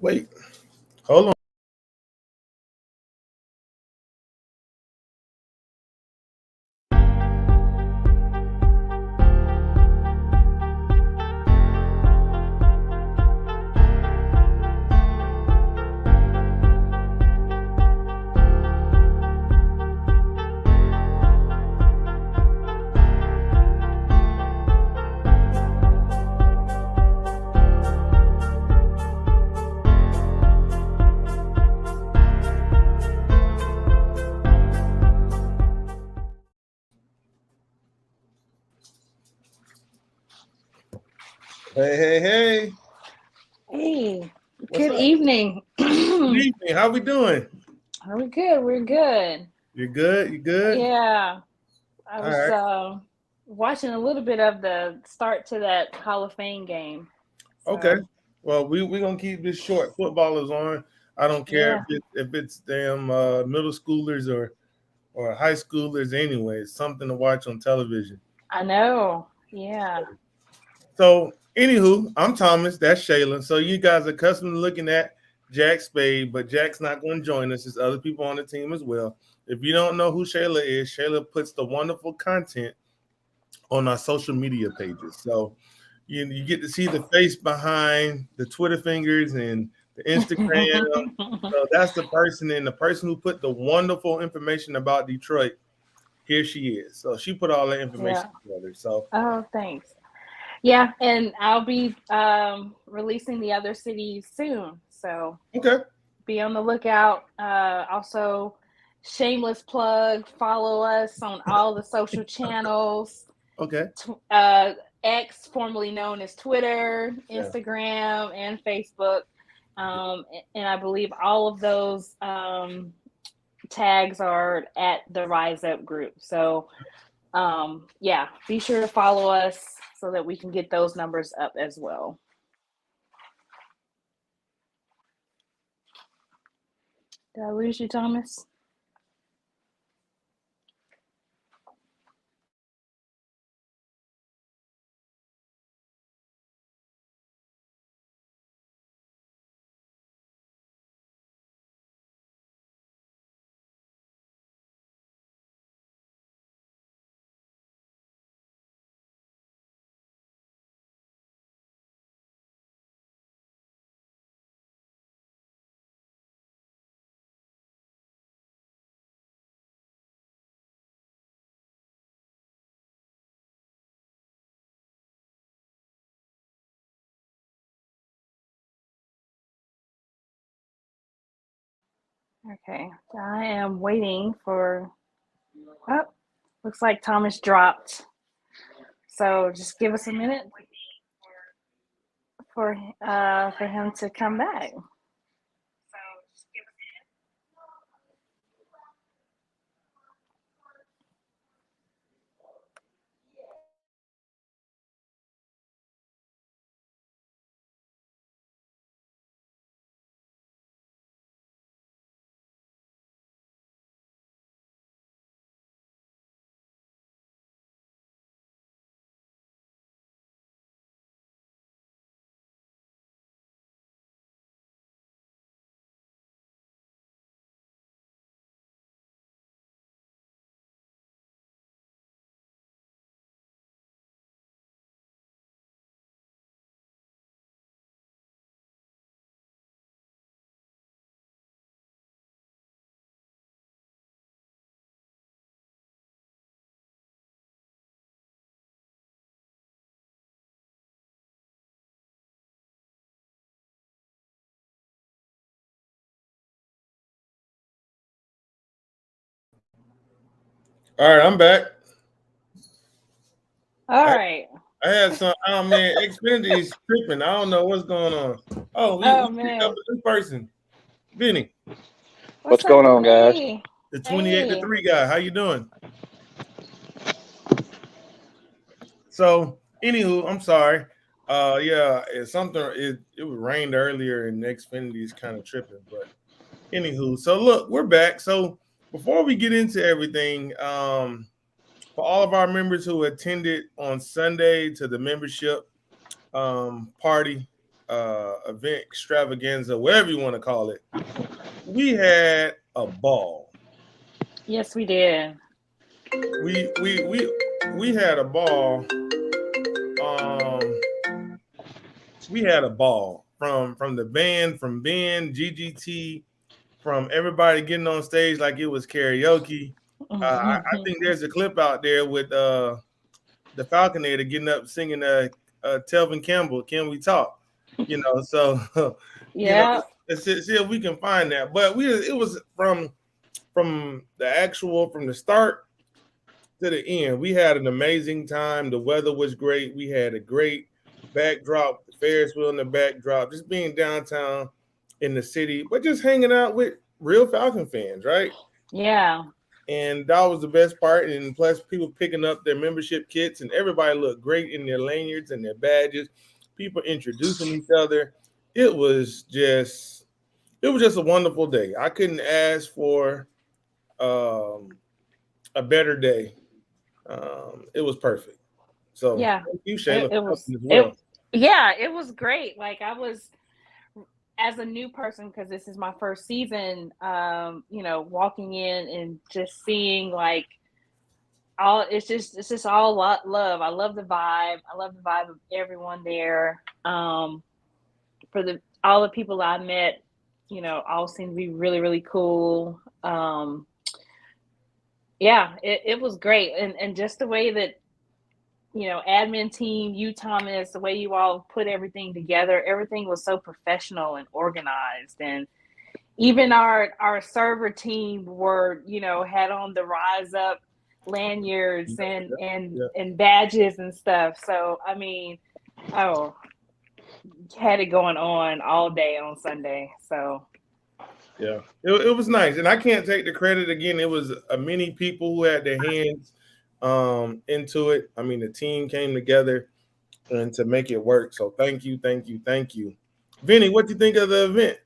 Wait, hold on. Hey, hey, hey. Hey, What's good up? evening. Good Are evening. How we doing? we good? We're good. You good? You good? Yeah, I All was right. watching a little bit of the start to that Hall of Fame game. Okay. So, Well, we're gonna keep this short. Football is on. I don't care yeah, if it's damn middle schoolers or high schoolers anyway. It's something to watch on television. I know. Yeah. So, anywho, I'm Thomas. That's Shayla. So you guys are accustomed to looking at Jack Spade, but Jack's not going to join us. There's other people on the team as well. If you don't know who Shayla is, Shayla puts the wonderful content on our social media pages. So you get to see the face behind the Twitter fingers and the Instagram. So that's the person, and the person who put the wonderful information about Detroit. Here she is. So she put all the information Yeah. together. So Oh, thanks. Yeah, and I'll be releasing the other cities soon. So okay, be on the lookout. Also, shameless plug, follow us on all the social channels. okay, uh, X, formerly known as Twitter, yeah. Instagram, and Facebook. And I believe all of those tags are at the RISEUP group. So, yeah, be sure to follow us so that we can get those numbers up as well. Did I lose you, Thomas? Okay, I am waiting for. Oh, looks like Thomas dropped. So just give us a minute for him to come back. All right, I'm back. All I, right. I had some. Oh man, Xfinity's tripping. I don't know what's going on. Oh, we Oh picked up man, a new person, Benny, what's What's up, going on, guys? Vinny? the 28 to Hey. 3 guy. How you doing? So, anywho, I'm sorry. Yeah, it's something. It rained earlier, and Xfinity's kind of tripping. But anywho, so look, we're back. So before we get into everything, for all of our members who attended on Sunday to the membership party. event extravaganza, whatever you want to call it. We had a ball. Yes, we did. We had a ball. Um, we had a ball from the band, from Ben, GGT, from everybody getting on stage like it was karaoke. I think there's a clip out there with the Falconator getting up singing Telvin Campbell, "Can We Talk?" So Yeah. let's see if we can find that. But it was from the start to the end. We had an amazing time. The weather was great. We had a great backdrop, the Ferris wheel in the backdrop, just being downtown in the city, but just hanging out with real Falcon fans, right? Yeah. And that was the best part. And plus, people picking up their membership kits, and everybody looked great in their lanyards and their badges. People introducing each other. It was just a wonderful day. I couldn't ask for a better day. It was perfect. So Yeah. thank you, Shayla, It for was. helping as well. Yeah, it was great. Like I was, as a new person, because this is my first season, walking in and just seeing like all it's just all love. I love the vibe. I love the vibe of everyone there. For all the people I met, all seemed to be really, really cool. Yeah, it was great. And just the way that, admin team, you, Thomas, the way you all put everything together, everything was so professional and organized. And even our server team had on the Rise Up lanyards and badges and stuff. So, I mean, had it going on all day on Sunday. So, yeah, it was nice. And I can't take the credit again. It was many people who had their hands into it. I mean, the team came together and to make it work. So thank you. Vinny, what do you think of the event?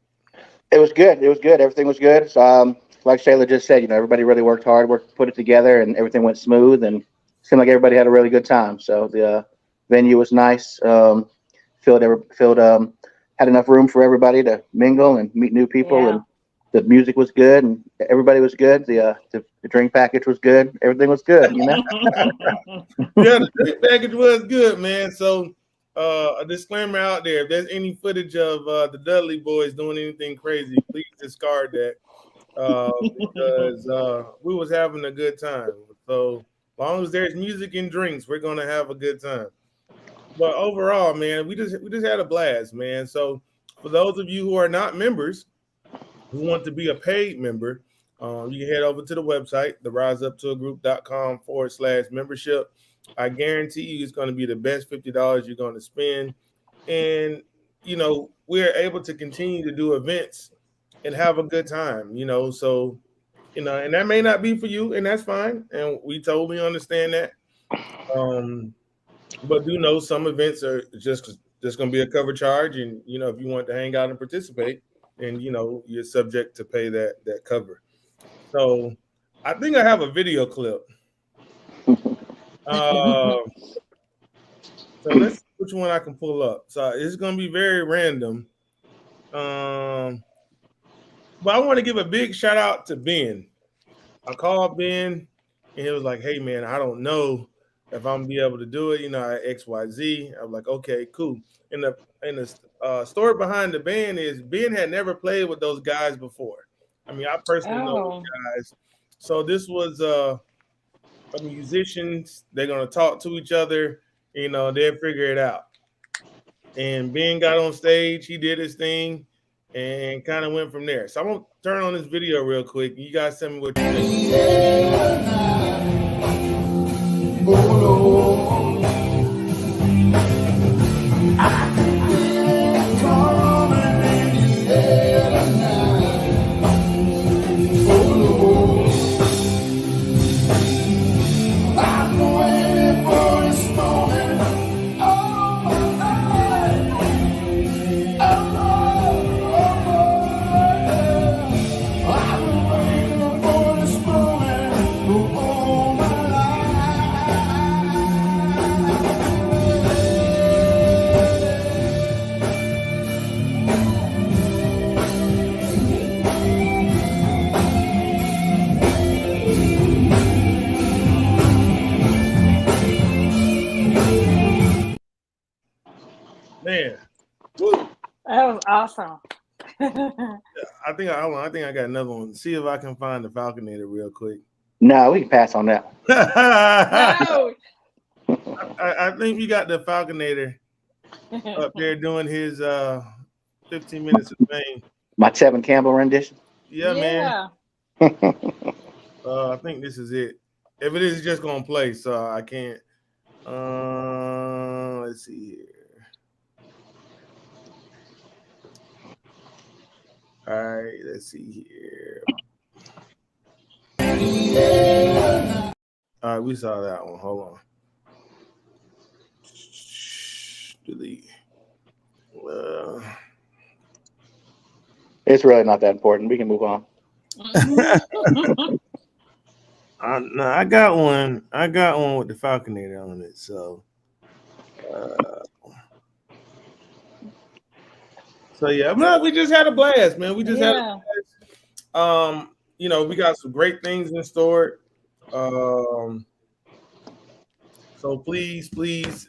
It was good. Everything was good. So, like Shayla just said, everybody really worked hard, put it together, and everything went smooth, and seemed like everybody had a really good time. So the venue was nice. Filled had enough room for everybody to mingle and meet new people, and the music was good, and everybody was good. The drink package was good. Everything was good. Yeah, the drink package was good, man. So a disclaimer out there: if there's any footage of the Dudley boys doing anything crazy, please discard that because we was having a good time. So as long as there's music and drinks, we're gonna have a good time. But overall, man, we just had a blast, man. So for those of you who are not members, who want to be a paid member, you can head over to the website, theriseuptoagroup.com/membership. I guarantee you it's going to be the best $50 you're going to spend. And, we're able to continue to do events and have a good time, so, and that may not be for you, and that's fine. And we totally understand that. But do know some events are just going to be a cover charge. And, if you want to hang out and participate, and, you're subject to pay that cover. So I think I have a video clip. So let's see which one I can pull up. So it's going to be very random. But I want to give a big shout out to Ben. I called Ben and he was like, "Hey man, I don't know if I'm gonna be able to do it, at XYZ." I was like, "Okay, cool." And the story behind the band is Ben had never played with those guys before. I mean, I personally know those guys. So this was musicians. They're gonna talk to each other. They'll figure it out. And Ben got on stage. He did his thing and kind of went from there. So I'm gonna turn on this video real quick. You guys tell me what you think. Awesome. I think I got another one. See if I can find the Falconator real quick. No, we can pass on that. No. I think we got the Falconator up there doing his 15 minutes of fame. My Tevin Campbell rendition. Yeah, man. I think this is it. If it is, it's just gonna play, so I can't. Let's see here. All right, let's see here. All right, we saw that one. Hold on. Delete. It's really not that important. We can move on. No, I got one. I got one with the Falconator on it. So yeah, no, we just had a blast, man. We just had a blast. We got some great things in store. So please,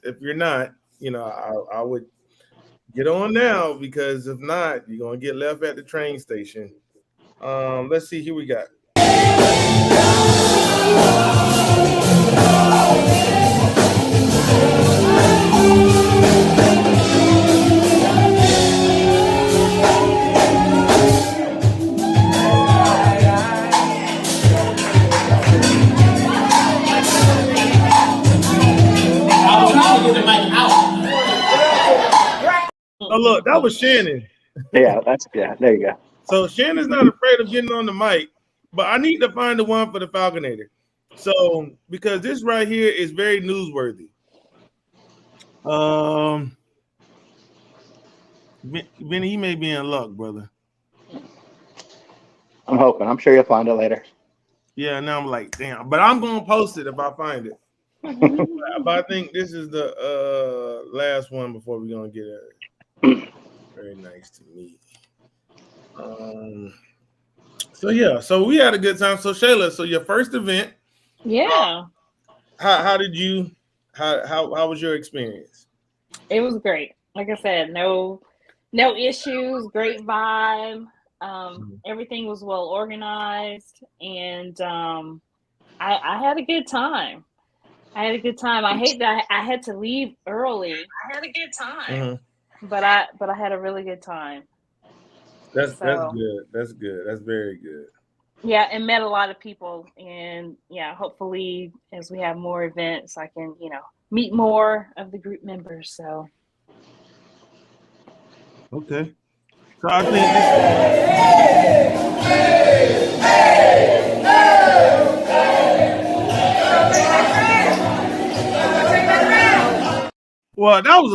if you're not, I would get on now, because if not, you're gonna get left at the train station. Let's see. Here we got. Oh, look, that was Shannon. Yeah, there you go. So Shannon's not afraid of getting on the mic, but I need to find the one for the Falconator. So, because this right here is very newsworthy. Benny, he may be in luck, brother. I'm hoping. I'm sure you'll find it later. Yeah, now I'm like, damn. But I'm gonna post it if I find it. But I think this is the last one before we're gonna get it. Very nice to meet. So we had a good time. So Shayla, so your first event. Yeah. How did you? How was your experience? It was great. Like I said, no issues. Great vibe. Everything was well organized, and I had a good time. I hate that I had to leave early. I had a good time, but I had a really good time. That's good. That's good. That's very good. Yeah, and met a lot of people, and yeah, hopefully as we have more events, I can meet more of the group members. So okay. So I think well, that was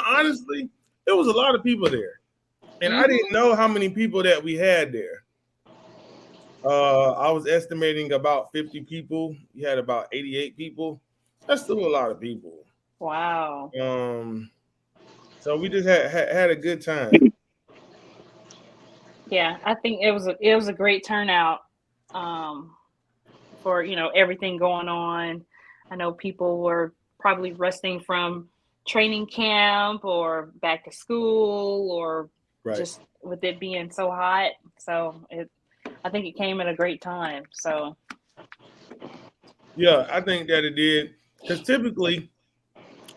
honestly, it was a lot of people there, and I didn't know how many people that we had there. I was estimating about 50 people. You had about 88 people. That's still a lot of people. Wow. So we just had a good time. Yeah, I think it was a great turnout for everything going on. I know people were probably resting from training camp or back to school, or just with it being so hot. So I think it came at a great time. So yeah, I think that it did, because typically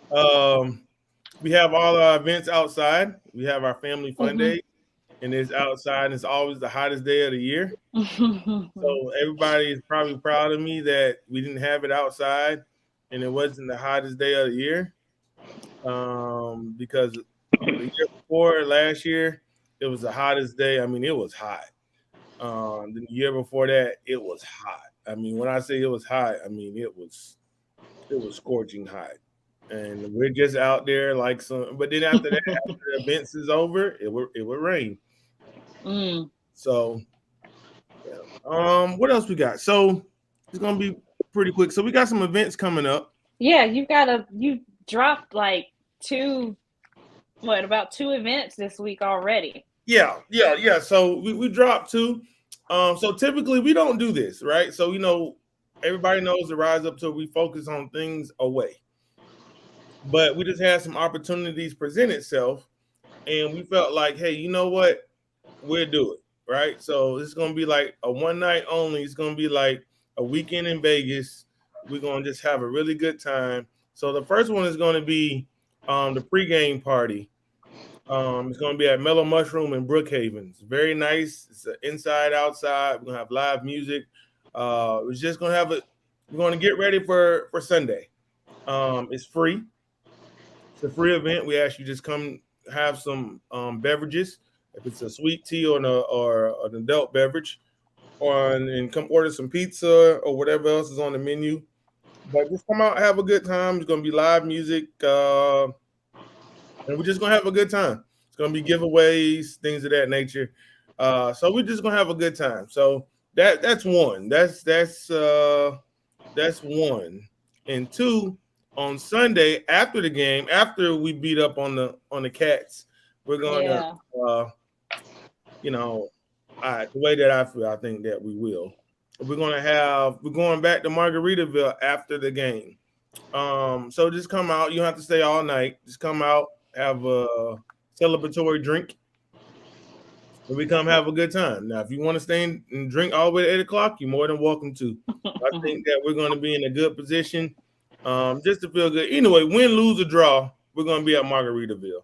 we have all our events outside. We have our family fun day, and it's outside, and it's always the hottest day of the year. So everybody is probably proud of me that we didn't have it outside, and it wasn't the hottest day of the year. Because the year before, last year, it was the hottest day. I mean, it was hot. The year before that, it was hot. I mean, when I say it was hot, I mean it was scorching hot. And we're just out there like some. But then after that, after the events is over, it would rain. So, yeah. What else we got? So it's gonna be pretty quick. So we got some events coming up. Yeah, you dropped like about two events this week already. Yeah. So we dropped two. So typically we don't do this, right? So everybody knows the Rise Up Tour, we focus on things away. But we just had some opportunities present itself, and we felt like, hey, you know what? We'll do it, right? So it's gonna be like a one night only. It's gonna be like a weekend in Vegas. We're gonna just have a really good time. So the first one is gonna be the pregame party. It's gonna be at Mellow Mushroom in Brookhaven. It's very nice. It's inside, outside. We're gonna have live music. We're just gonna have it. We're gonna get ready for Sunday. It's free. It's a free event. We ask you just come have some beverages. If it's a sweet tea or an adult beverage, and come order some pizza or whatever else is on the menu. But just come out, have a good time. It's gonna be live music, and we're just gonna have a good time. It's gonna be giveaways, things of that nature. So we're just gonna have a good time. So that's one. That's one. And two, on Sunday after the game, after we beat up on the Cats, we're gonna, uh, you know, the way that I feel, I think that we will. We're going back to Margaritaville after the game. So just come out. You don't have to stay all night. Just come out, have a celebratory drink, and we come have a good time. Now, if you want to stay and drink all the way to 8 o'clock, you're more than welcome to. I think that we're going to be in a good position, just to feel good. Anyway, win, lose, or draw, we're going to be at Margaritaville,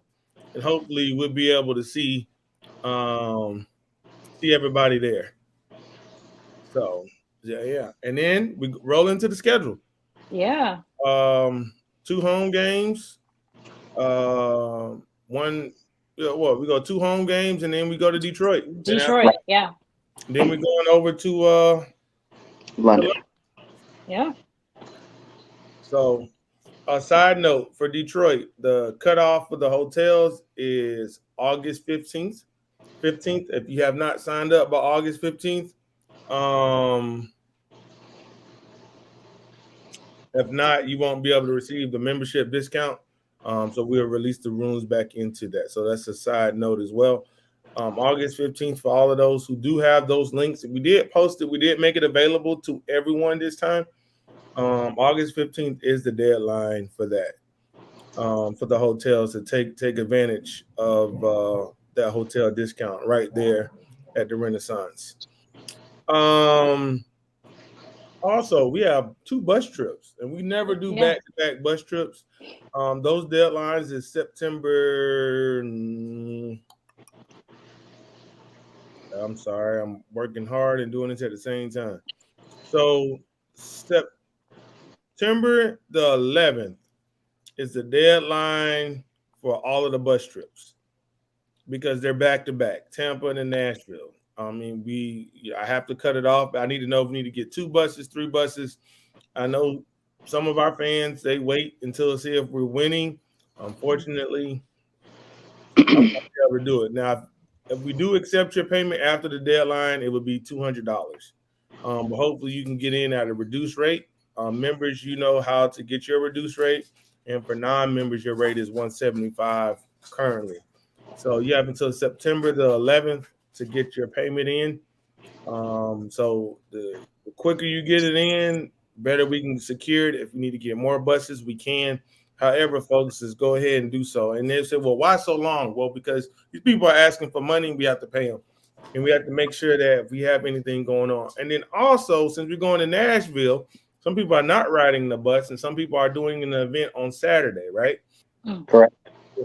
and hopefully we'll be able to see everybody there. So yeah, and then we roll into the schedule. Yeah. 2 home games. One. We go 2 home games, and then we go to Detroit. Detroit, yeah. Then we're going over to London. Yeah. So, a side note for Detroit, the cutoff for the hotels is August 15th. If you have not signed up by August 15th, if not, you won't be able to receive the membership discount. So we'll release the rooms back into that. So that's a side note as well. August 15th for all of those who do have those links. We did post it. We did make it available to everyone this time. August 15th is the deadline for that. For the hotels to take advantage of that hotel discount right there at the Renaissance. Also, we have 2 bus trips, and we never do back-to-back bus trips. Those deadlines is September. I'm sorry, I'm working hard and doing this at the same time. So September the 11th is the deadline for all of the bus trips because they're back-to-back, Tampa and Nashville. I mean, I have to cut it off. I need to know if we need to get 2 buses, 3 buses. I know some of our fans, they wait until to see if we're winning. Unfortunately, I won't be able to do it. Now, if we do accept your payment after the deadline, it would be $200. But hopefully you can get in at a reduced rate. Members, you know how to get your reduced rate. And for non-members, your rate is $175 currently. So you have until September the 11th to get your payment in. So the quicker you get it in, better we can secure it. If we need to get more buses, we can. However, folks, just go ahead and do so. And they say, well, why so long? Well, because these people are asking for money, we have to pay them. And we have to make sure that if we have anything going on. And then also, since we're going to Nashville, some people are not riding the bus and some people are doing an event on Saturday, right? Correct.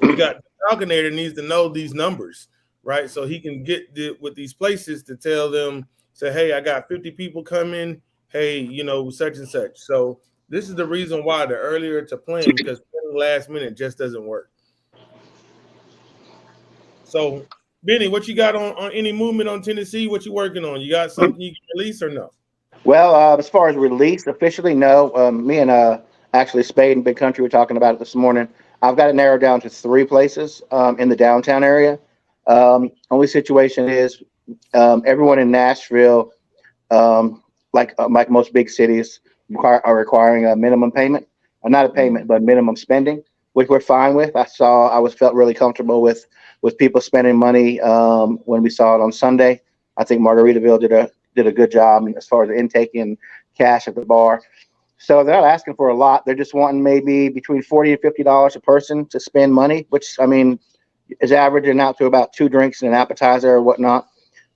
We got the Falconator needs to know these numbers, right? So he can get with these places to tell them, say, hey, I got 50 people coming. Hey, such and such. So this is the reason why the earlier to plan, because last minute just doesn't work. So, Benny, what you got on any movement on Tennessee? What you working on? You got something you can release or no? Well, as far as release officially, no. Me and actually Spade and Big Country were talking about it this morning. I've got it narrowed down to 3 places in the downtown area. Only situation is everyone in Nashville, like most big cities, are requiring a minimum payment, not a payment, but minimum spending, which we're fine with. I felt really comfortable with people spending money when we saw it on Sunday. I think Margaritaville did a good job as far as intaking cash at the bar. So they're not asking for a lot. They're just wanting maybe between $40 and $50 a person to spend money, which, I mean, is averaging out to about 2 drinks and an appetizer or whatnot.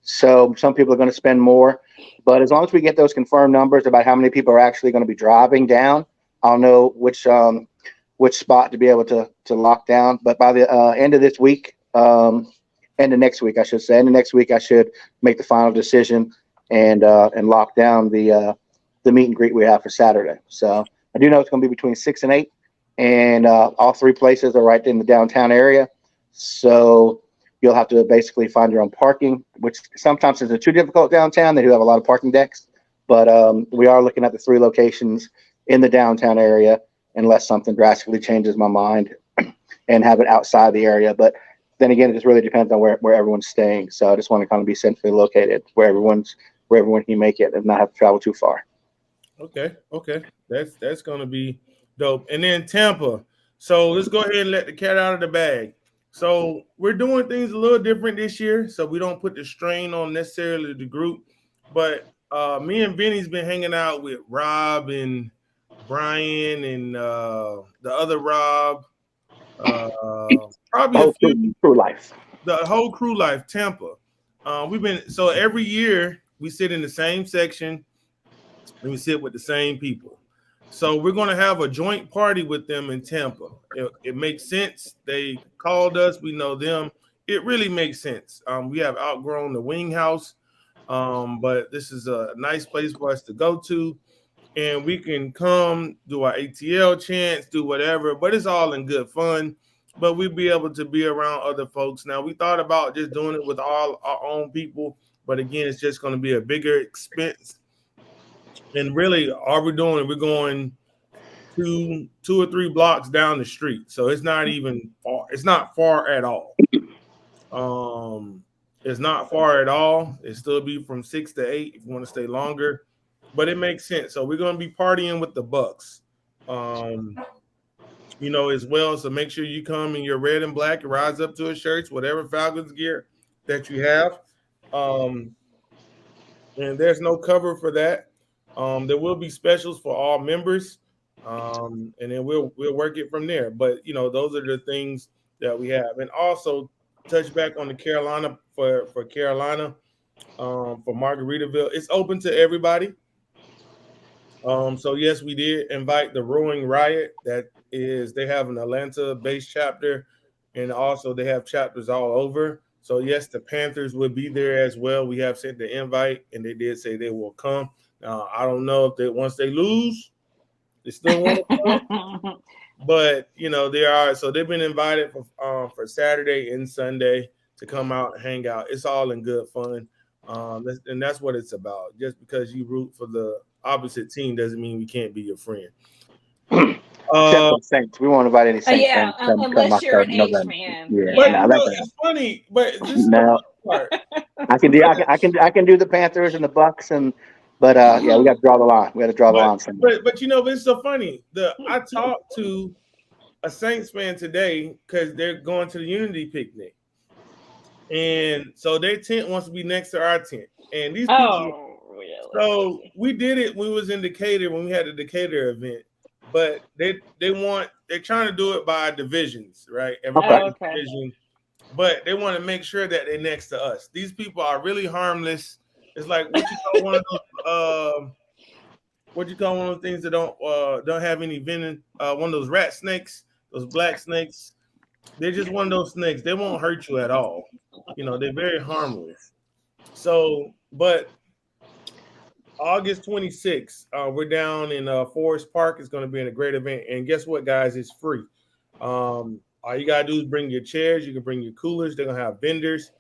So some people are going to spend more, but as long as we get those confirmed numbers about how many people are actually going to be driving down, I'll know which spot to be able to lock down. But by the end of this week, end of next week, I should say, end of next week, I should make the final decision and lock down the meet and greet we have for Saturday. So I do know it's going to be between 6 and 8, and all 3 places are right in the downtown area. So you'll have to basically find your own parking, which sometimes isn't too difficult downtown. They do have a lot of parking decks, but we are looking at the 3 locations in the downtown area, unless something drastically changes my mind, and have it outside the area. But then again, it just really depends on where everyone's staying. So I just want to kind of be centrally located where everyone can make it and not have to travel too far. Okay. That's gonna be dope. And then Tampa. So let's go ahead and let the cat out of the bag. So we're doing things a little different this year, so we don't put the strain on necessarily the group. But me and Vinny's been hanging out with Rob and Brian and the other Rob. Probably a few. True life. The whole crew life, Tampa. So every year we sit in the same section and we sit with the same people. So we're going to have a joint party with them in Tampa. It makes sense. They called us. We know them. It really makes sense. We have outgrown the Wing House, but this is a nice place for us to go to. And we can come, do our ATL chants, do whatever, but it's all in good fun. But we'll be able to be around other folks. Now, we thought about just doing it with all our own people, but again, it's just going to be a bigger expense. And really, all we're doing, we're going 2 or 3 blocks down the street. So it's not even far. It's not far at all. It's not far at all. It still be from 6 to 8 if you want to stay longer. But it makes sense. So we're going to be partying with the Bucks, as well. So make sure you come in your red and black, Rise Up to a shirts, whatever Falcons gear that you have. And there's no cover for that. There will be specials for all members, and then we'll work it from there. But those are the things that we have, and also touch back on the Carolina for Carolina, for Margaritaville. It's open to everybody. So yes, we did invite the Rowing Riot. They have an Atlanta-based chapter, and also they have chapters all over. So yes, the Panthers will be there as well. We have sent the invite, and they did say they will come. I don't know if once they lose, they still want to come. But they are. So they've been invited for Saturday and Sunday to come out and hang out. It's all in good fun, and that's what it's about. Just because you root for the opposite team doesn't mean we can't be your friend. Except for Saints, we won't invite any Saints fans. Unless you're an H fan. Yeah. It's funny, but just part. I can do the Panthers and the Bucks, but we got to draw the line. We got to draw the line. But it's so funny. I talked to a Saints fan today because they're going to the Unity picnic, and so their tent wants to be next to our tent. And these people, so we did it when we was in Decatur when we had the Decatur event. But they're trying to do it by divisions, right? Division, but they want to make sure that they're next to us. These people are really harmless. It's like what you call one of those things that don't have any venom. One of those rat snakes, those black snakes. They're just one of those snakes. They won't hurt you at all. They're very harmless. So, but August 26th, we're down in Forest Park. It's going to be a great event. And guess what, guys? It's free. All you got to do is bring your chairs. You can bring your coolers. They're going to have vendors.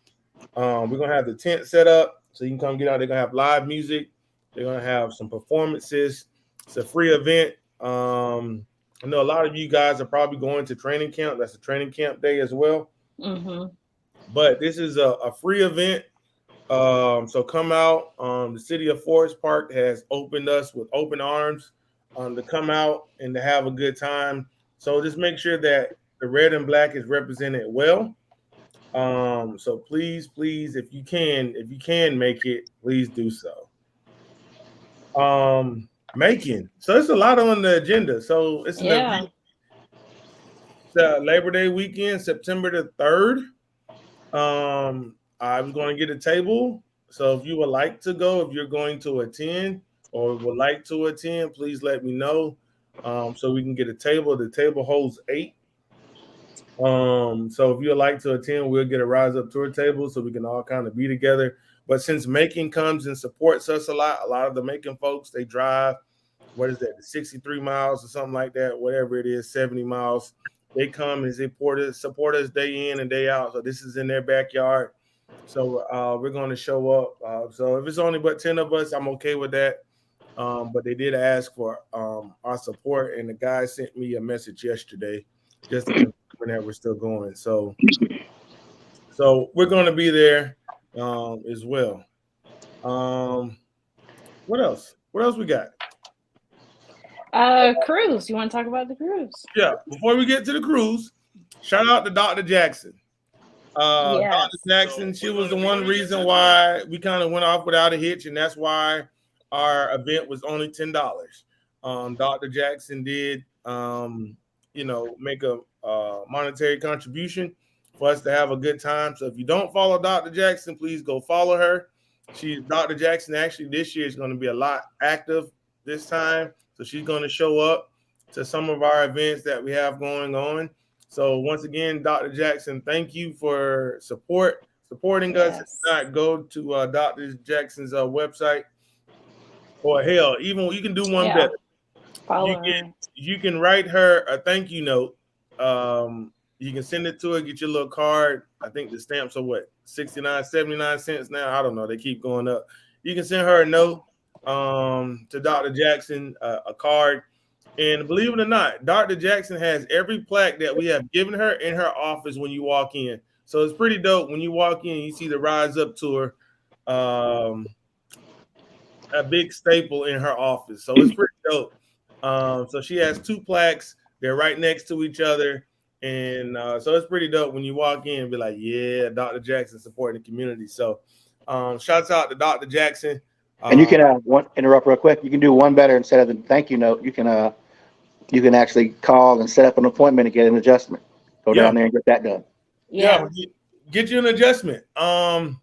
We're going to have the tent set up so you can come get out. They're going to have live music. They're going to have some performances. It's a free event. I know a lot of you guys are probably going to training camp. That's a training camp day as well. Mm-hmm. But this is a free event. So come out. The city of Forest Park has opened us with open arms to come out and to have a good time. So just make sure that the red and black is represented well. So please, if you can make it, please do so. So it's a lot on the agenda. So it's Labor Day weekend, September the 3rd. I was going to get a table. So if you would like to go, if you're going to attend or would like to attend, please let me know so we can get a table. The table holds 8. So if you'd like to attend, we'll get a Rise Up tour table so we can all kind of be together. But since Macon comes and supports us a lot of the Macon folks, they drive, what is that, 63 miles or something like that, whatever it is, 70 miles. They come and support us day in and day out. So this is in their backyard. So we're going to show up. So if it's only but 10 of us, I'm okay with that. But they did ask for our support, and the guy sent me a message yesterday just to confirm that we're still going. So we're going to be there as well. What else? What else we got? Cruise. You want to talk about the cruise? Yeah. Before we get to the cruise, shout out to Dr. Jackson. Yes. Dr. Jackson, she was the one reason why we kind of went off without a hitch, and that's why our event was only $10. Dr. Jackson did, make a monetary contribution for us to have a good time. So if you don't follow Dr. Jackson, please go follow her. Dr. Jackson actually this year is going to be a lot active this time. So she's going to show up to some of our events that we have going on. So once again, Dr. Jackson, thank you for supporting us. If not, go to Dr. Jackson's website. Or hell, even you can do one better. You can write her a thank you note. You can send it to her, get your little card. I think the stamps are what, 69, 79 cents now. I don't know. They keep going up. You can send her a note to Dr. Jackson, a card. And believe it or not, Dr. Jackson has every plaque that we have given her in her office when you walk in. So it's pretty dope. When you walk in, you see the Rise Up tour, a big staple in her office. So it's pretty dope. So she has 2 plaques. They're right next to each other. And so it's pretty dope when you walk in and be like, yeah, Dr. Jackson supporting the community. So shouts out to Dr. Jackson. And you can interrupt real quick. You can do one better instead of the thank you note. You can actually call and set up an appointment and get an adjustment. Go down there and get that done. Yeah, get you an adjustment. An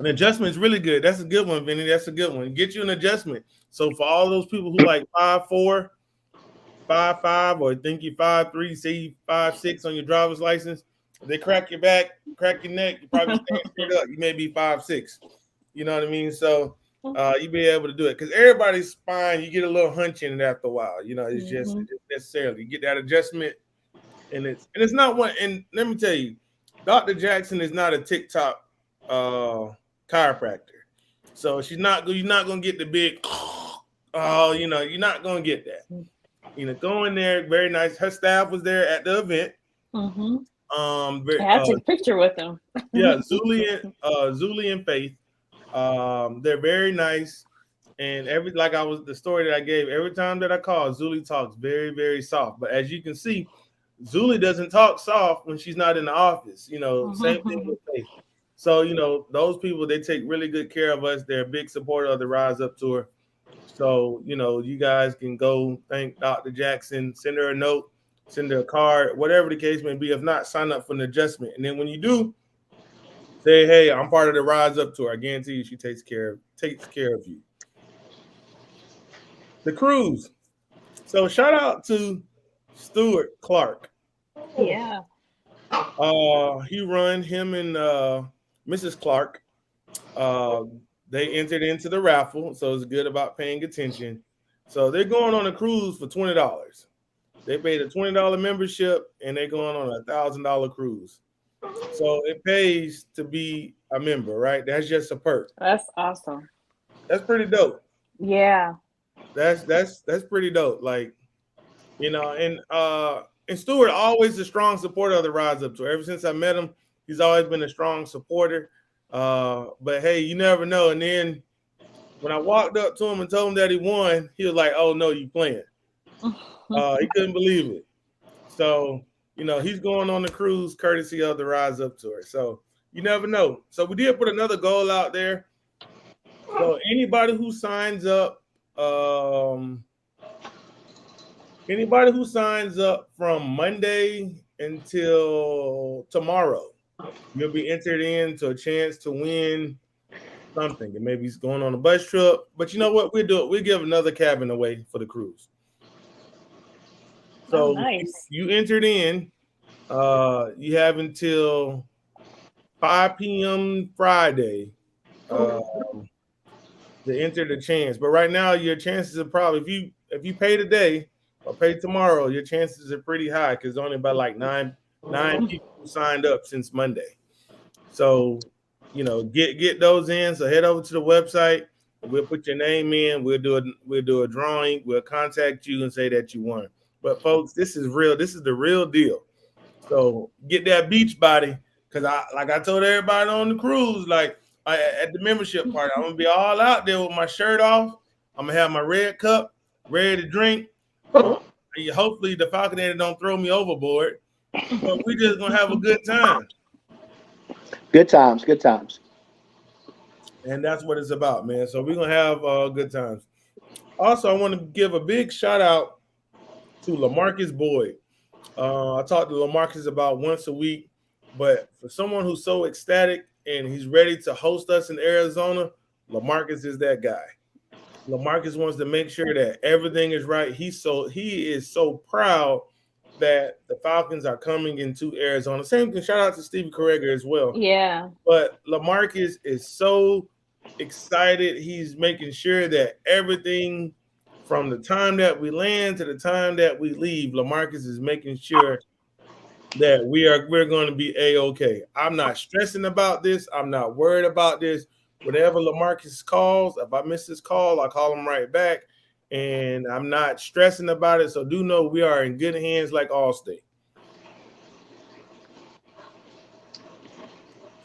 adjustment is really good. That's a good one, Vinny. That's a good one. Get you an adjustment. So for all those people who like 5'4", 5'5", or think you 5'3", say you 5'6" on your driver's license, if they crack your back, crack your neck, you probably stand straight up. You may be 5'6". You know what I mean? So you be able to do it because everybody's spine, you get a little hunch in it after a while. You know, it's just necessarily you get that adjustment, and it's not one. And let me tell you, Dr. Jackson is not a TikTok chiropractor, so you're not gonna get the big. You're not gonna get that. Go in there, very nice. Her staff was there at the event. I had to take a picture with them. Yeah, Zuli and Faith. They're very nice, and the story that I gave, every time that I call, Zuli talks very, very soft. But as you can see, Zuli doesn't talk soft when she's not in the office. Same thing with Faith. So those people, they take really good care of us. They're a big supporter of the Rise Up tour. So you guys can go thank Dr. Jackson, send her a note, send her a card, whatever the case may be. If not, sign up for an adjustment, and then when you do, say, hey, I'm part of the Rise Up tour. I guarantee you she takes care of you. The cruise. So shout out to Stuart Clark. Yeah. Him and Mrs. Clark. They entered into the raffle, so it's good about paying attention. So they're going on a cruise for $20. They paid a $20 membership, and they're going on a $1,000 cruise. So it pays to be a member, right? That's just a perk. That's awesome. That's pretty dope. Yeah. That's pretty dope. And Stuart always a strong supporter of the Rise Up tour. Ever since I met him, he's always been a strong supporter. But hey, you never know. And then when I walked up to him and told him that he won, he was like, "Oh no, you playing?" He couldn't believe it. So he's going on the cruise courtesy of the Rise Up tour. So you never know. So we did put another goal out there. So anybody who signs up from Monday until tomorrow. You'll be entered into a chance to win something. And maybe he's going on a bus trip. But you know what? We'll do it. We'll give another cabin away for the cruise. So nice. you entered in. You have until 5 p.m. Friday to enter the chance. But right now, your chances are probably if you pay today or pay tomorrow, your chances are pretty high because only about like nine people signed up since Monday. So get those in. So head over to the website. We'll put your name in. We'll do a drawing. We'll contact you and say that you won. But folks, this is real. This is the real deal. So get that beach body because I told everybody on the cruise, like at the membership party, I'm gonna be all out there with my shirt off. I'm gonna have my red cup ready to drink. Hopefully the Falconator don't throw me overboard. But we just gonna have a good time. Good times. And that's what it's about, man. So we're gonna have good times. Also, I want to give a big shout out to LaMarcus Boyd. I talk to LaMarcus about once a week, but for someone who's so ecstatic and he's ready to host us in Arizona, LaMarcus is that guy. LaMarcus wants to make sure that everything is right. He is so proud that the Falcons are coming into Arizona. Same thing. Shout out to Stevie Correga as well. Yeah. But LaMarcus is so excited. He's making sure that everything from the time that we land to the time that we leave, LaMarcus is making sure that we're going to be A-okay. I'm not stressing about this. I'm not worried about this. Whatever LaMarcus calls, if I miss his call, I call him right back. And I'm not stressing about it. So do know we are in good hands like Allstate.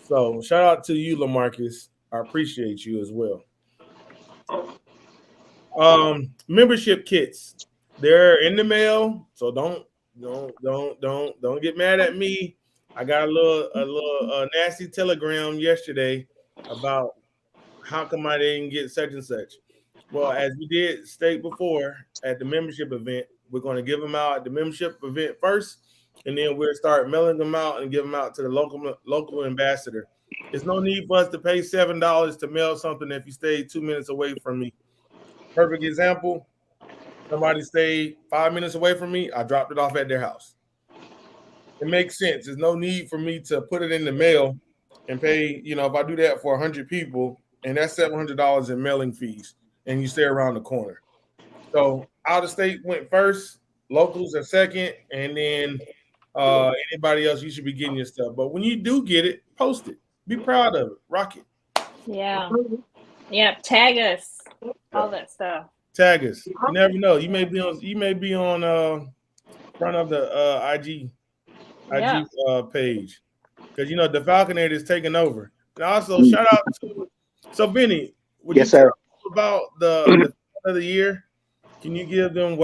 So shout out to you, LaMarcus. I appreciate you as well. Membership kits. They're in the mail, so don't get mad at me. I got a little nasty telegram yesterday about how come I didn't get such and such. Well, as we did state before at the membership event, we're going to give them out at the membership event first, and then we'll start mailing them out and give them out to the local ambassador. There's no need for us to pay $7 to mail something if you stay 2 minutes away from me. Perfect example. Somebody stayed 5 minutes away from me. I dropped it off at their house. It makes sense. There's no need for me to put it in the mail and pay, if I do that for 100 people, and that's $700 in mailing fees, and you stay around the corner. So out of state went first, locals are second, and then anybody else, you should be getting your stuff. But when you do get it, post it. Be proud of it. Rock it. Yeah. Yep. Tag us. All that stuff. Tag us. You never know. You may be on front of the IG page. Because the Falconator is taking over. And also shout out to Vinny, would yes, you sir. talk about the fan of the year? Can you give them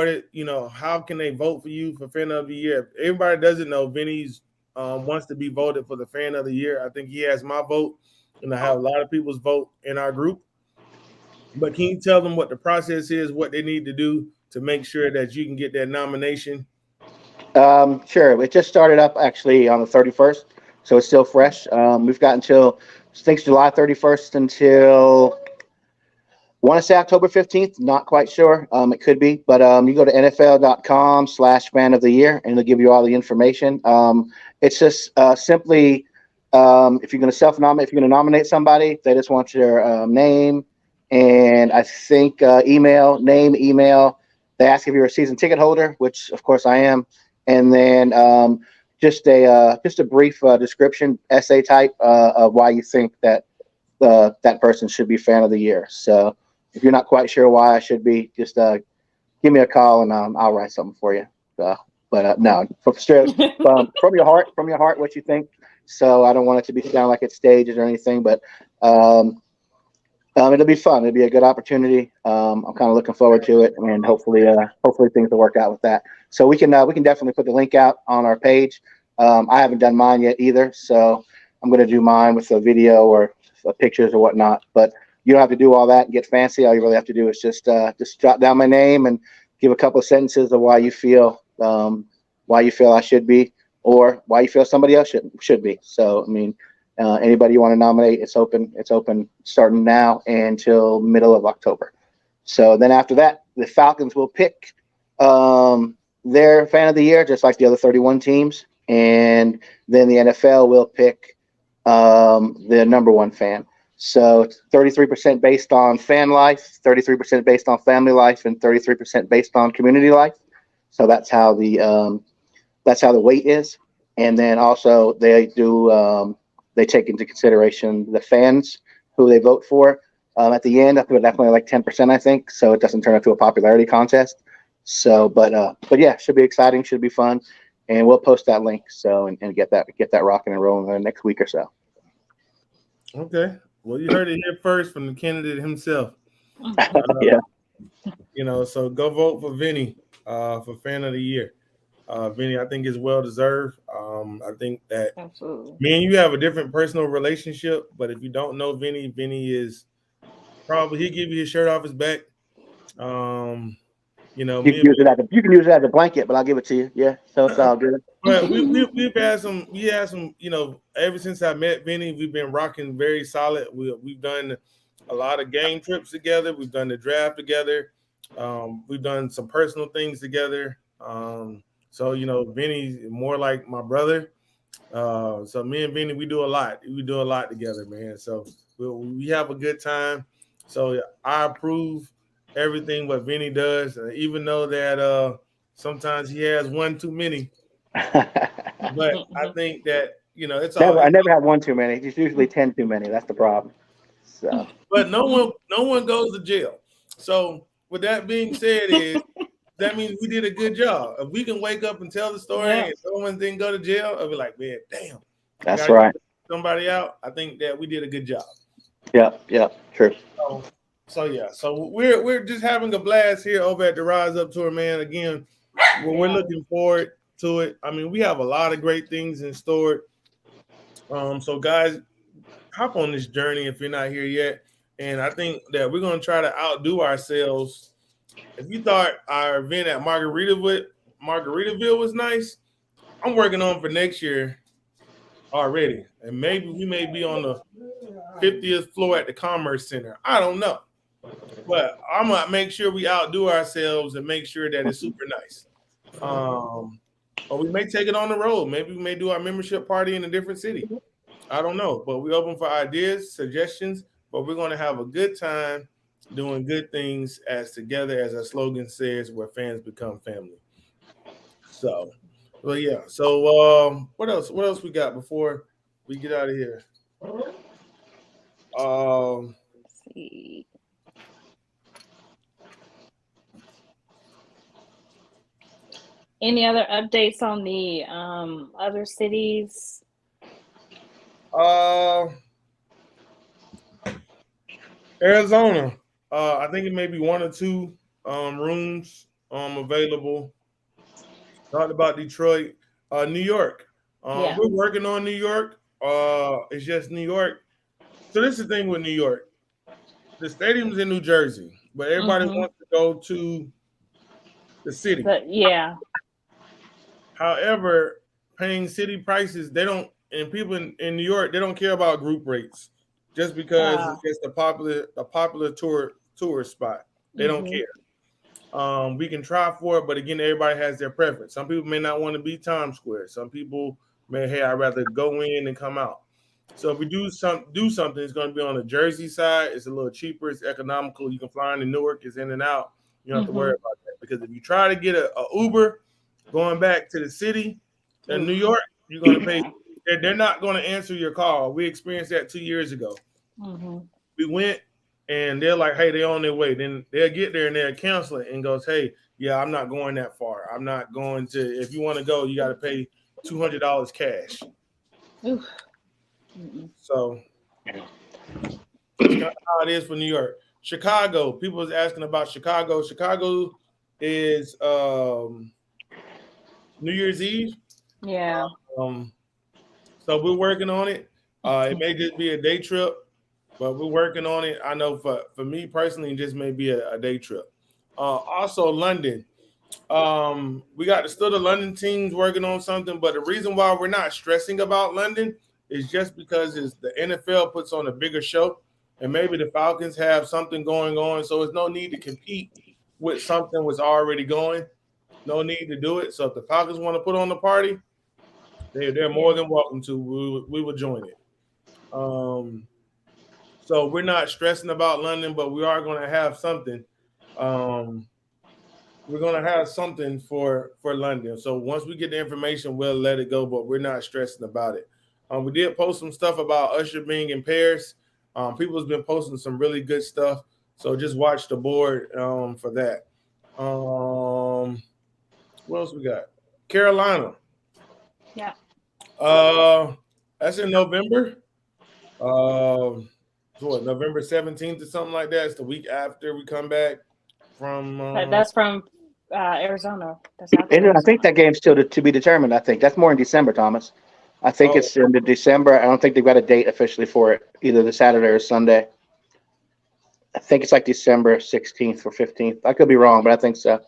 how can they vote for you for fan of the year? If everybody doesn't know, Vinny's wants to be voted for the fan of the year. I think he has my vote, and I have a lot of people's vote in our group. But can you tell them what the process is, what they need to do to make sure that you can get that nomination? Sure. It just started up actually on the 31st, so it's still fresh. We've got until, I think, July 31st until, I want to say October 15th. Not quite sure. It could be, but you go to NFL.com/fan of the year, and they'll give you all the information. It's just simply if you're going to self-nominate, if you're going to nominate somebody, they just want your name. And I think email. They ask if you're a season ticket holder, which of course I am, and then just a brief description, essay type of why you think that that person should be fan of the year. So if you're not quite sure why I should be, just give me a call and I'll write something for you. But no, from your heart, what you think. So I don't want it to be sound like it's staged or anything, but. It'll be fun. It'll be a good opportunity. I'm kind of looking forward to it, and hopefully things will work out with that. So we can definitely put the link out on our page. I haven't done mine yet either, so I'm going to do mine with a video or pictures or whatnot. But you don't have to do all that and get fancy. All you really have to do is just jot down my name and give a couple of sentences of why you feel I should be or why you feel somebody else should be. So I mean, anybody you want to nominate, it's open. It's open starting now until middle of October. So then after that, the Falcons will pick their fan of the year, just like the other 31 teams, and then the NFL will pick the number one fan. So 33% based on fan life, 33% based on family life, and 33% based on community life. So that's how the weight is. And then also they take into consideration the fans who they vote for. At the end, I think definitely like 10%, I think, so it doesn't turn into a popularity contest. So, but yeah, should be exciting, should be fun, and we'll post that link and get that rocking and rolling in the next week or so. Okay, well, you heard it here first from the candidate himself. Yeah. So go vote for Vinny for fan of the year. Vinny, I think is well deserved. I think that Absolutely. me and you have a different personal relationship, but if you don't know Vinny, Vinny is probably he'll give you his shirt off his back. You can use it as a blanket, but I'll give it to you. Yeah, so it's all good. But we've had some ever since I met Vinny, we've been rocking very solid. We've done a lot of game trips together. We've done the draft together. We've done some personal things together. So Vinny's more like my brother. So me and Vinny, we do a lot. We do a lot together, man. So we have a good time. So I approve everything what Vinny does, even though that sometimes he has one too many. But I think that it's all. I never have one too many. It's usually 10 too many. That's the problem. So, but no one goes to jail. So with that being said, that means we did a good job. If we can wake up and tell the story and someone didn't go to jail, I'll be like, man, damn. That's right. Somebody out. I think that we did a good job. Yeah, true. So yeah, so we're just having a blast here over at the Rise Up Tour, man. Again, we're looking forward to it. I mean, we have a lot of great things in store. So guys, hop on this journey if you're not here yet. And I think that we're gonna try to outdo ourselves. If you thought our event at Margaritaville was nice, I'm working on for next year already. And maybe we may be on the 50th floor at the Commerce Center. I don't know. But I'm gonna make sure we outdo ourselves and make sure that it's super nice. Or we may take it on the road. Maybe we may do our membership party in a different city. I don't know. But we're open for ideas, suggestions, but we're gonna have a good time doing good things as together, as our slogan says, where fans become family. So, well, yeah. So, what else? What else we got before we get out of here? Let's see. Any other updates on the other cities? Arizona. I think it may be one or two rooms available. Talked about Detroit, New York. We're working on New York. It's just New York. So this is the thing with New York. The stadium's in New Jersey, but everybody wants to go to the city. However, paying city prices, they don't, and people in New York, they don't care about group rates just because it's just a popular tourist spot. They don't care. We can try for it, but again, everybody has their preference. Some people may not want to be Times Square. Some people may, hey, I'd rather go in and come out. So if we do something, it's going to be on the Jersey side. It's a little cheaper. It's economical. You can fly into Newark. It's in and out. You don't have to worry about that. Because if you try to get a Uber going back to the city in New York, you're going to pay. They're not going to answer your call. We experienced that 2 years ago. We went, and they're like, hey, they're on their way. Then they'll get there, and they'll cancel it and goes, hey, yeah, I'm not going that far. I'm not going to. If you want to go, you got to pay $200 cash. Oof. So that's kind of how it is for New York. Chicago, people is asking about Chicago. Chicago is New Year's Eve. Yeah. So we're working on it. It may just be a day trip, but we're working on it. I know for me personally, it just may be a day trip. Also, London. We got still the London teams working on something, but the reason why we're not stressing about London is just because it's the NFL puts on a bigger show, and maybe the Falcons have something going on, so there's no need to compete with something was already going. No need to do it. So if the Falcons want to put on the party, they're more than welcome to. We will join it. So we're not stressing about London, but we are going to have something. We're going to have something for London. So once we get the information, we'll let it go, but we're not stressing about it. We did post some stuff about Usher being in Paris. People have been posting some really good stuff. So just watch the board for that. What else we got? Carolina. Yeah. That's in November. November 17th or something like that. It's the week after we come back from. That's from Arizona. That's And I think that game's still to be determined. I think that's more in December, Thomas. I think it's in December. I don't think they've got a date officially for it, either the Saturday or Sunday. I think it's like December 16th or 15th. I could be wrong, but I think so.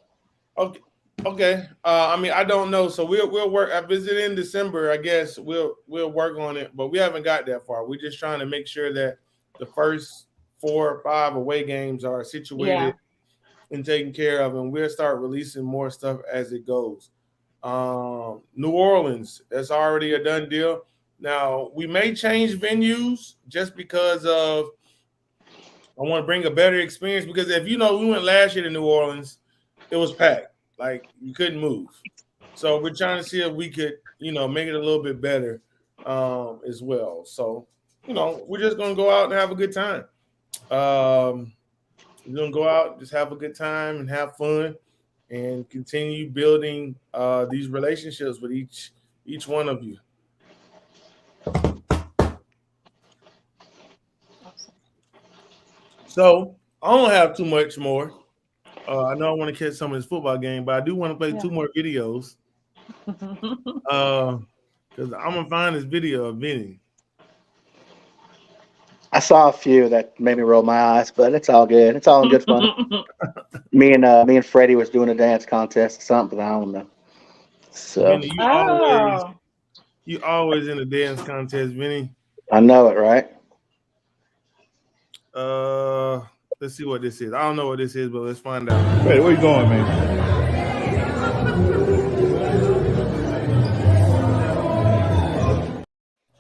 Okay. I mean, I don't know. So we'll work. If it's in December, I guess we'll work on it. But we haven't got that far. We're just trying to make sure that the first 4 or 5 away games are situated and taken care of, and we'll start releasing more stuff as it goes. New Orleans, that's already a done deal. Now we may change venues just because of I want to bring a better experience. Because if we went last year to New Orleans, it was packed. Like you couldn't move. So we're trying to see if we could, make it a little bit better as well. So, we're just gonna go out and have a good time. We're gonna go out, just have a good time and have fun, and continue building these relationships with each one of you. So I don't have too much more. I know I want to catch some of this football game, but I do want to play 2 more videos. Because I'm gonna find this video of Vinny. I saw a few that made me roll my eyes, but it's all good. It's all in good fun. me and Freddie was doing a dance contest or something, but I don't know. So Vinny, you always in a dance contest, Vinny. I know it, right? Let's see what this is. I don't know what this is, but let's find out. Hey, where you going, man?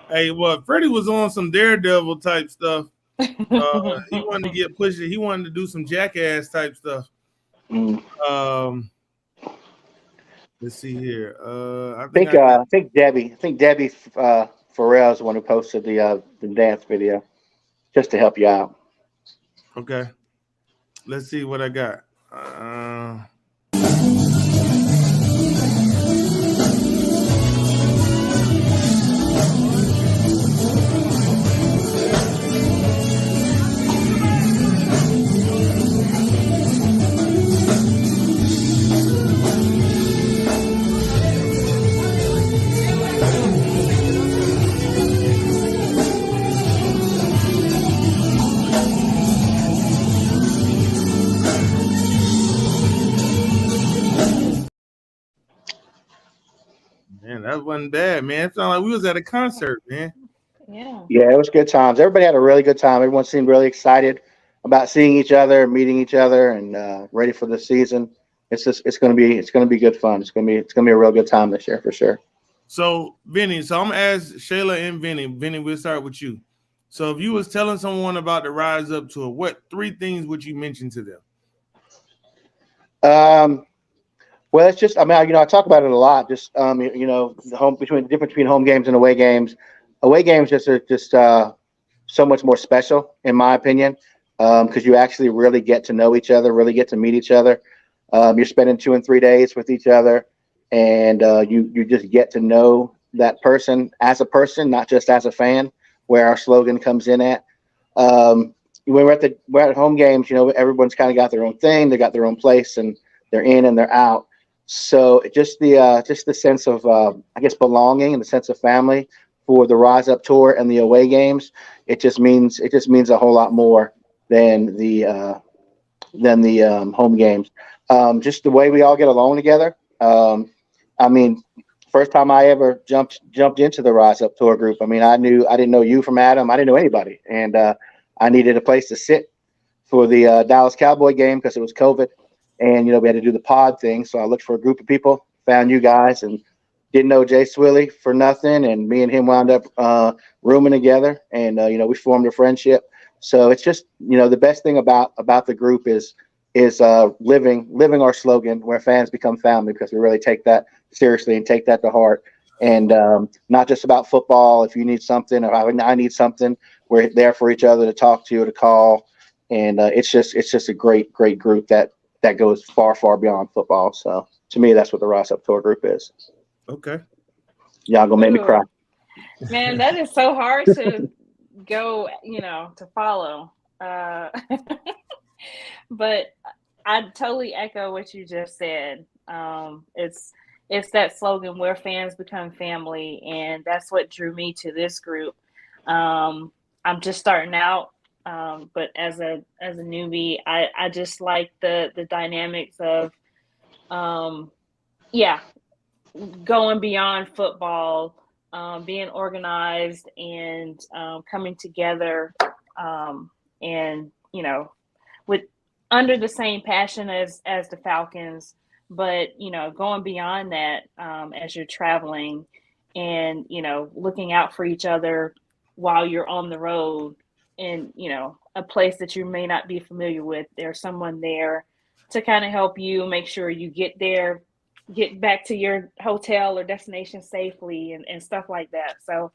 Hey, Freddie was on some Daredevil type stuff. He wanted to get pushed. He wanted to do some Jackass type stuff. Let's see here. I think Debbie Farrell is the one who posted the dance video, just to help you out. Okay. Let's see what I got. Man, that wasn't bad, man. It sounded like we was at a concert, man. Yeah, it was good times. Everybody had a really good time. Everyone seemed really excited about seeing each other, meeting each other, and ready for the season. It's going to be good fun. It's going to be a real good time this year for sure. So, Vinny, I'm gonna ask Shayla and Vinny. Vinny, we'll start with you. So, if you was telling someone about the Rise Up tour, what 3 things would you mention to them? Well, it's just, I talk about it a lot. Just, the difference between home games and away games. Away games are just so much more special, in my opinion, because you actually really get to know each other, really get to meet each other. You're spending 2 and 3 days with each other, and you just get to know that person as a person, not just as a fan, where our slogan comes in at. When we're at home games, everyone's kind of got their own thing. They got their own place, and they're in and they're out. So just the sense of belonging and the sense of family for the Rise Up tour and the away games, it just means a whole lot more than the than the home games. Just the way we all get along together. I mean, first time I ever jumped into the Rise Up tour group. I mean, I didn't know you from Adam. I didn't know anybody, and I needed a place to sit for the Dallas Cowboy game because it was COVID, and we had to do the pod thing. So I looked for a group of people, found you guys, and didn't know Jay Swilly for nothing, and me and him wound up rooming together, and we formed a friendship. So it's just the best thing about the group is living our slogan where fans become family, because we really take that seriously and take that to heart. And not just about football. If you need something or I need something, we're there for each other to talk to, to call. And it's just a great group that goes far beyond football. So to me, that's what the Rise Up Tour group is. Okay. Y'all gonna make me cry. Man, that is so hard to go, to follow. But I totally echo what you just said. It's that slogan where fans become family, and that's what drew me to this group. I'm just starting out, but as a newbie, I just like the dynamics of, going beyond football, being organized and coming together, and with under the same passion as the Falcons, but going beyond that, as you're traveling and looking out for each other while you're on the road in a place that you may not be familiar with. There's someone there to kind of help you make sure you get back to your hotel or destination safely and stuff like that. So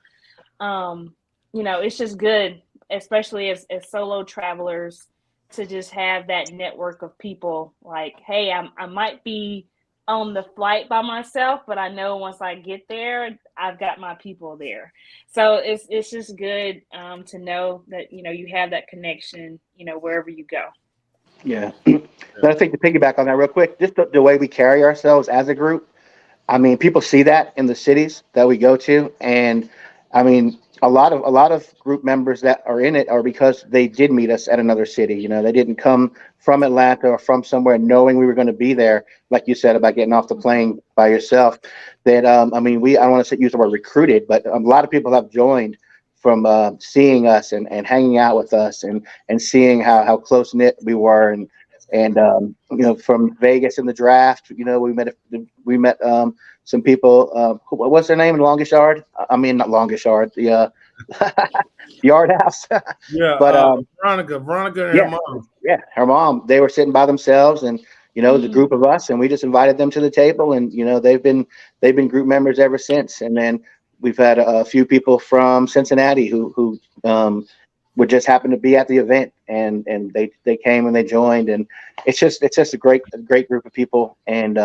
it's just good, especially as solo travelers, to just have that network of people. Like, hey, I might be on the flight by myself, but I know once I get there, I've got my people there. So it's just good to know that you have that connection wherever you go. Yeah. But I think to piggyback on that real quick, just the way we carry ourselves as a group. I mean, people see that in the cities that we go to, and I mean, a lot of group members that are in it are because they did meet us at another city. They didn't come from Atlanta or from somewhere knowing we were going to be there, like you said about getting off the plane by yourself. That I mean, I don't want to use the word recruited, but a lot of people have joined from seeing us and hanging out with us and seeing how close knit we were, and from Vegas in the draft, we met some people. What's their name in Longest Yard? I mean, not Longest Yard, the Yard House. Yeah, But Veronica and her yeah, mom. yeah, her mom. They were sitting by themselves, and the group of us, and we just invited them to the table, and they've been group members ever since. And then we've had a few people from Cincinnati who would just happen to be at the event, and they came and they joined, and it's just a great group of people. And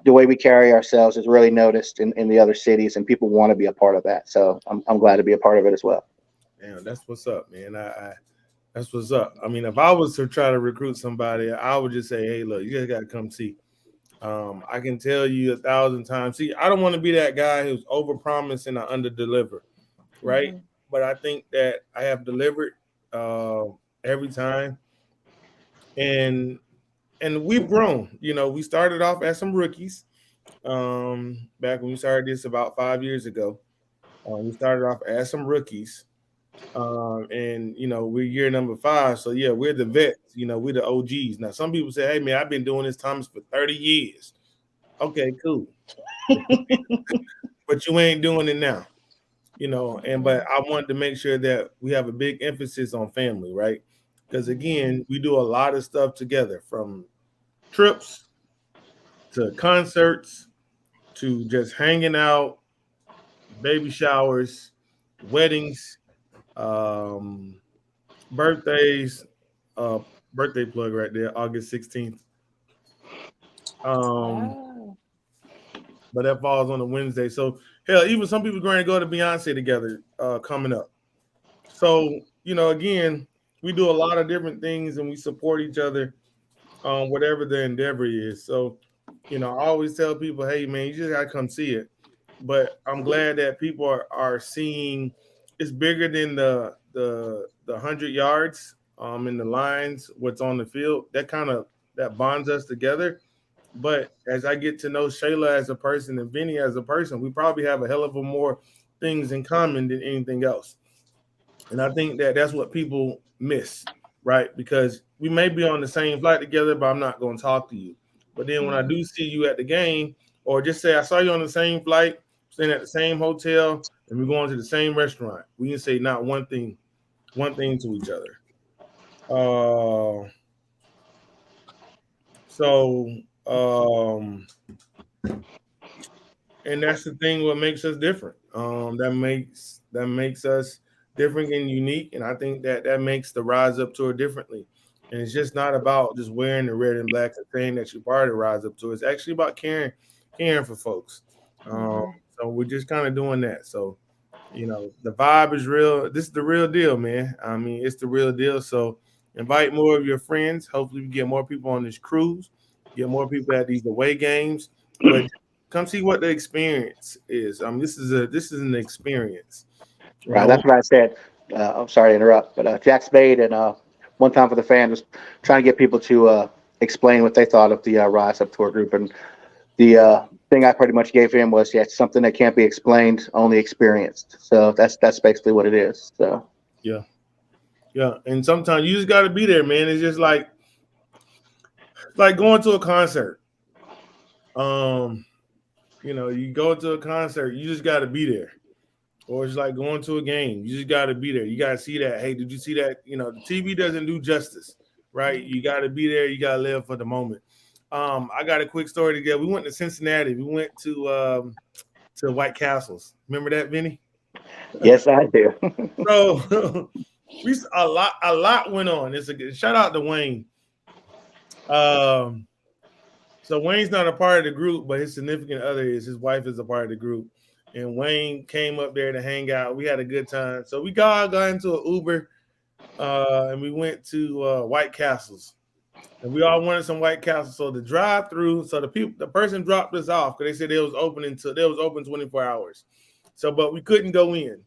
the way we carry ourselves is really noticed in the other cities, and people want to be a part of that. So I'm glad to be a part of it as well. Damn, that's what's up, man. I that's what's up. I mean, if I was to try to recruit somebody, I would just say, hey, look, you just gotta come see. I can tell you 1,000 times. See, I don't want to be that guy who's overpromised and I underdeliver, right? Mm-hmm. But I think that I have delivered every time, and we've grown. We started off as some rookies. Back when we started this about 5 years ago, we started off as some rookies, and we're year number 5. So yeah, we're the vets. We're the OGs. Now some people say, "Hey man, I've been doing this Thomas for 30 years." Okay, cool, but you ain't doing it now. But I wanted to make sure that we have a big emphasis on family, right? Because again, we do a lot of stuff together, from trips to concerts to just hanging out, baby showers, weddings, um, birthdays. Uh, birthday plug right there, August 16th. Um, Oh. but that falls on a Wednesday. So hell, even some people going to go to Beyonce together coming up. So again, we do a lot of different things and we support each other on whatever the endeavor is. So I always tell people, hey man, you just gotta come see it. But I'm glad that people are seeing it's bigger than the 100 yards. in the lines, what's on the field. That bonds us together. But as I get to know Shayla as a person and Vinny as a person, we probably have a hell of a more things in common than anything else. And I think that that's what people miss, right? Because we may be on the same flight together, but I'm not going to talk to you. But then when I do see you at the game, or just say I saw you on the same flight, staying at the same hotel, and we're going to the same restaurant, we can say not one thing to each other. Uh, so, and that's the thing what makes us different. That makes us different and unique, and I think that that makes the Rise Up tour differently. And it's just not about just wearing the red and black and saying that you're part of the Rise Up tour. It's actually about caring for folks. So we're just kind of doing that. So the vibe is real. This is the real deal, man. I mean, it's the real deal. So invite more of your friends. Hopefully, we get more people on this cruise, get more people at these away games. But come see what the experience is. This is an experience. Right. That's what I said. I'm sorry to interrupt, but Jack Spade and one time for the fan was trying to get people to explain what they thought of the Rise Up tour group, and the thing I pretty much gave him was, yeah, it's something that can't be explained, only experienced. So that's basically what it is. So Yeah, yeah. And sometimes you just got to be there, man. It's just like going to a concert. You go to a concert, you just got to be there. Or it's like going to a game. You just got to be there. You got to see that. Hey, did you see that? The TV doesn't do justice, right? You got to be there. You got to live for the moment. I got a quick story to get. We went to Cincinnati. We went to White Castles. Remember that, Vinny? yes, I do. So a lot went on. It's a good shout out to Wayne. So Wayne's not a part of the group, but his significant other is. His wife is a part of the group. And Wayne came up there to hang out. We had a good time. So we got into an Uber and we went to White Castles. And we all wanted some White Castles. So the drive-through, so the person dropped us off because they said they was open 24 hours. So, but we couldn't go in.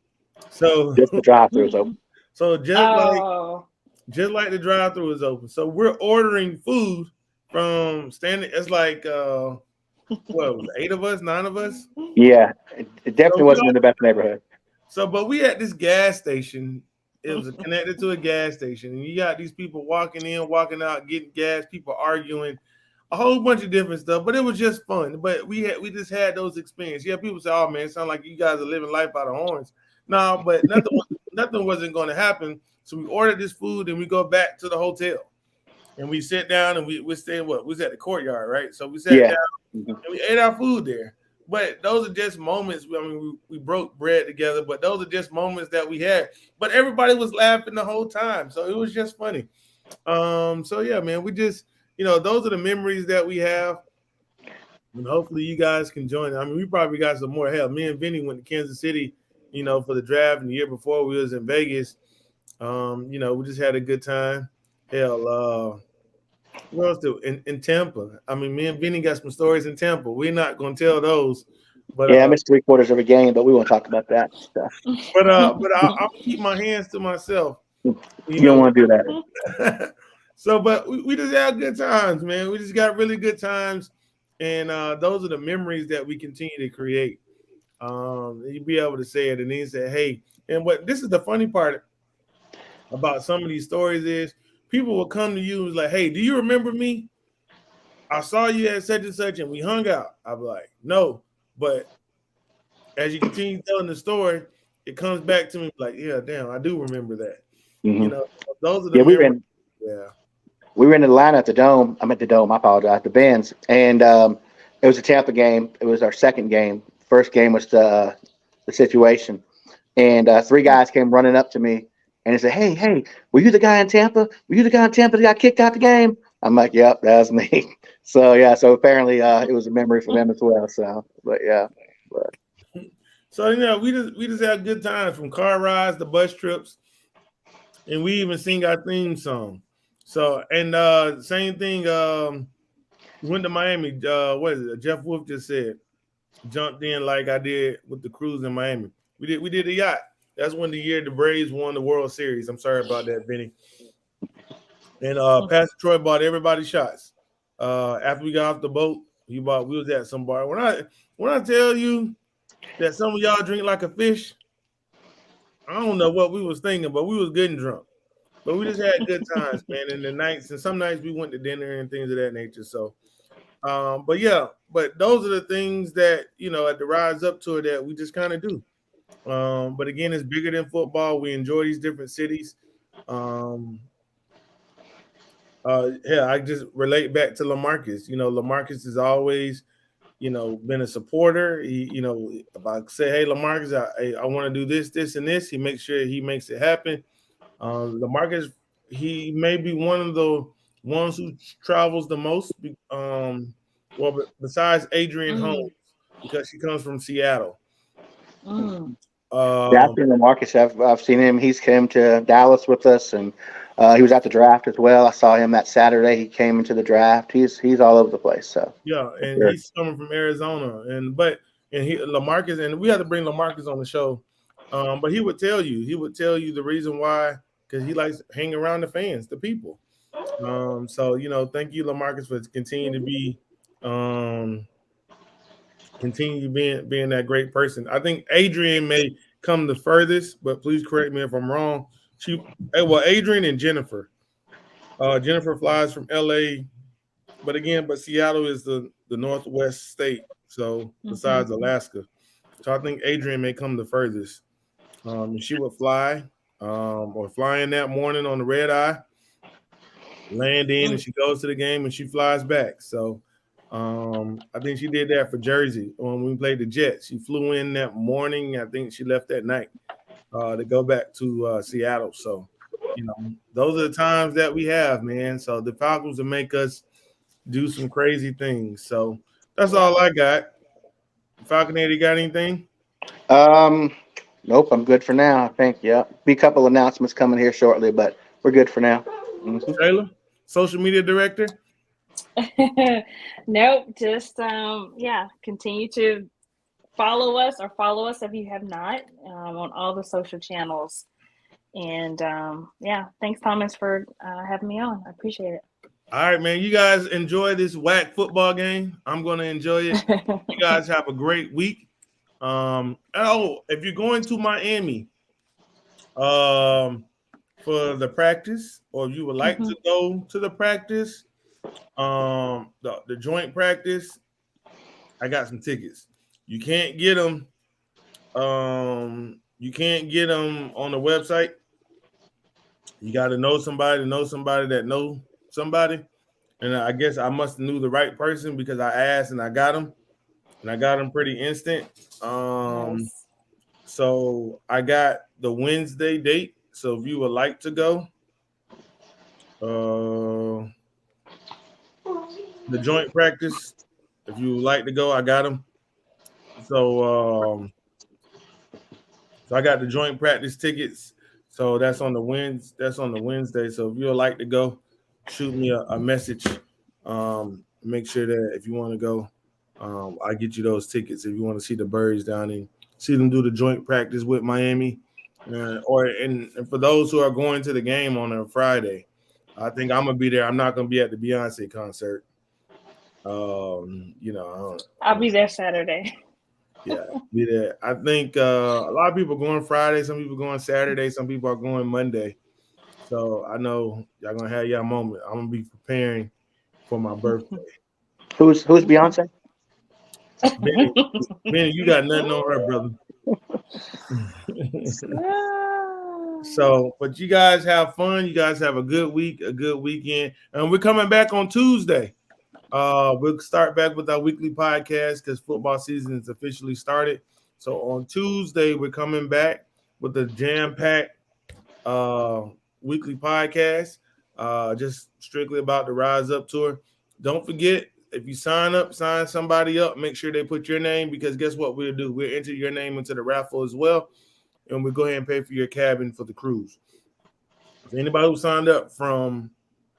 So Just the drive-through is open. So just like the drive-through is open. So we're ordering food from standing. It's like what was it, 8 of us, 9 of us? Yeah, it definitely wasn't in the best neighborhood. So, but we at this gas station. It was connected to a gas station, and you got these people walking in, walking out, getting gas. People arguing, a whole bunch of different stuff. But it was just fun. But we just had those experiences. Yeah, people say, "Oh man, it sounds like you guys are living life out of horns." No, but nothing wasn't going to happen. So we ordered this food, and we go back to the hotel, and we sit down, and we stay. We was at the courtyard, right? So we sat down, and we ate our food there. But those are just moments. I mean, we broke bread together, but those are just moments that we had. But everybody was laughing the whole time, so it was just funny. So yeah, man, we just, those are the memories that we have, and hopefully you guys can join. I mean, we probably got some more. Hell, me and Vinny went to Kansas City, for the draft, and the year before we was in Vegas. We just had a good time. Hell, what else do in Tampa? I mean, me and Vinny got some stories in Tampa. We're not going to tell those, but I missed 3/4 of a game, but we won't talk about that stuff. But I'll keep my hands to myself. You don't want to do that. So, but we just had good times, man. We just got really good times, and those are the memories that we continue to create. You'd be able to say it, and then say, "Hey," and what this is the funny part about some of these stories is people will come to you and was like, "Hey, do you remember me? I saw you at such and such, and we hung out." I'll be like, "No," but as you continue telling the story, it comes back to me like, "Yeah, damn, I do remember that." Mm-hmm. Those are the memories. We were in Atlanta at the Dome. I'm at the Dome. I apologize. The Benz, and it was a Tampa game. It was our second game. First game was the situation, and 3 guys came running up to me. And they said, hey, were you the guy in Tampa? Were you the guy in Tampa that got kicked out the game? I'm like, yep, that was me. So apparently it was a memory for them as well. So, but yeah. So we just had good times, from car rides to bus trips, and we even sing our theme song. So, and same thing. We went to Miami. What is it? Jeff Wolf just said, jumped in like I did with the cruise in Miami. We did a yacht. That's when the year the Braves won the World Series. I'm sorry about that, Benny. And Pastor Troy bought everybody shots. After we got off the boat, we was at some bar. When I tell you that some of y'all drink like a fish, I don't know what we was thinking, but we was getting drunk. But we just had good times, man. And the nights, and some nights we went to dinner and things of that nature. So, but yeah, but those are the things that at the Rise Up tour that we just kind of do. But again, it's bigger than football. We enjoy these different cities. Um, yeah, I just relate back to LaMarcus. LaMarcus has always, been a supporter. If I say, hey, LaMarcus, I want to do this, this, and this, he makes sure he makes it happen. LaMarcus, he may be one of the ones who travels the most. Besides Adrian Holmes, because she comes from Seattle. Yeah, I've seen Marcus. I've seen him. He's came to Dallas with us, and he was at the draft as well. I saw him that Saturday. He came into the draft. He's all over the place. So yeah, and he's coming from Arizona, and LaMarcus, and we had to bring LaMarcus on the show. But he would tell you the reason why, because he likes hanging around the fans, the people. So thank you, LaMarcus, for continuing to be being that great person. I think Adrian may come the furthest, but please correct me if I'm wrong. Adrian and Jennifer. Jennifer flies from LA, but Seattle is the northwest state. So besides Alaska, so I think Adrian may come the furthest. And she would fly, or fly in that morning on the red eye, land in, and she goes to the game and she flies back. So I think she did that for Jersey when we played the Jets. She flew in that morning. I think she left that night to go back to Seattle. So, those are the times that we have, man. So the Falcons will make us do some crazy things. So that's all I got. Falconetti, you got anything? Nope, I'm good for now. I think. Yeah, be a couple announcements coming here shortly, but we're good for now. Taylor, social media director. Nope, just continue to follow us if you have not, on all the social channels. And thanks, Thomas, for having me on. I appreciate it. All right, man. You guys enjoy this whack football game. I'm going to enjoy it. You guys have a great week. If you're going to Miami for the practice, or if you would like to go to the practice, the joint practice, I got some tickets. You can't get them. You can't get them on the website. You got to know somebody that know somebody. And I guess I must have knew the right person because I asked and I got them. And I got them pretty instant. Nice. So I got the Wednesday date. So if you would like to go, the joint practice, if you would like to go, I got them. So I got the joint practice tickets. So that's on the Wednesday. So if you would like to go, shoot me a message. Make sure that if you want to go, I get you those tickets. If you want to see the Birds down and see them do the joint practice with Miami, and for those who are going to the game on a Friday, I think I'm gonna be there. I'm not gonna be at the Beyonce concert. I'll be there Saturday. Yeah, be there. I think a lot of people are going Friday. Some people are going Saturday. Some people are going Monday. So I know y'all gonna have y'all moment. I'm gonna be preparing for my birthday. Who's Beyonce? Benny, you got nothing on her, brother. So, but you guys have fun. You guys have a good week, a good weekend, and we're coming back on Tuesday. We'll start back with our weekly podcast because football season is officially started. So on Tuesday, we're coming back with a jam-packed weekly podcast, just strictly about the Rise Up tour. Don't forget, if you sign somebody up, make sure they put your name, because guess what we'll do? We'll enter your name into the raffle as well, and we'll go ahead and pay for your cabin for the cruise. So anybody who signed up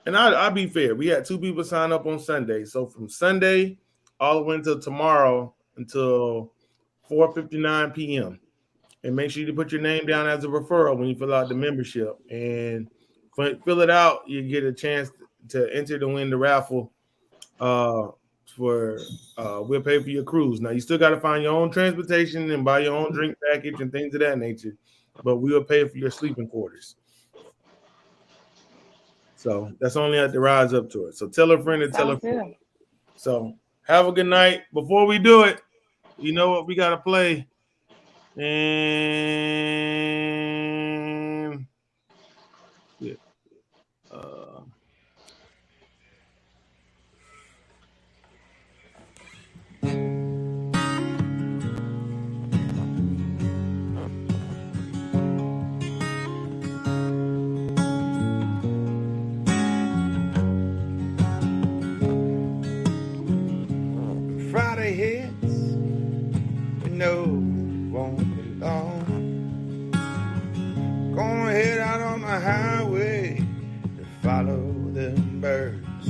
and I'll be fair, we had 2 people sign up on Sunday. So from Sunday all the way until tomorrow until 4:59 p.m. And make sure you put your name down as a referral when you fill out the membership. And fill it out. You get a chance to enter to win the raffle. We'll pay for your cruise. Now you still got to find your own transportation and buy your own drink package and things of that nature, but we will pay for your sleeping quarters. So that's only at the Rise Up tour. So tell a friend and tell a friend. So have a good night. Before we do it, you know what we got to play? And yeah. Friday hits, we know it won't be long. Gonna head out on the highway to follow the birds.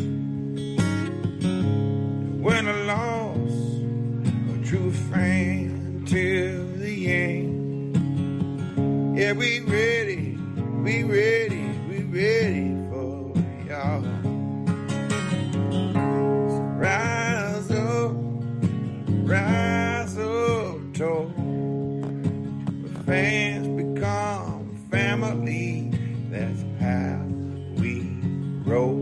Win or loss, a true friend till the end. Yeah, we ready for y'all. So rise up tall. The fans become family. That's how we roll.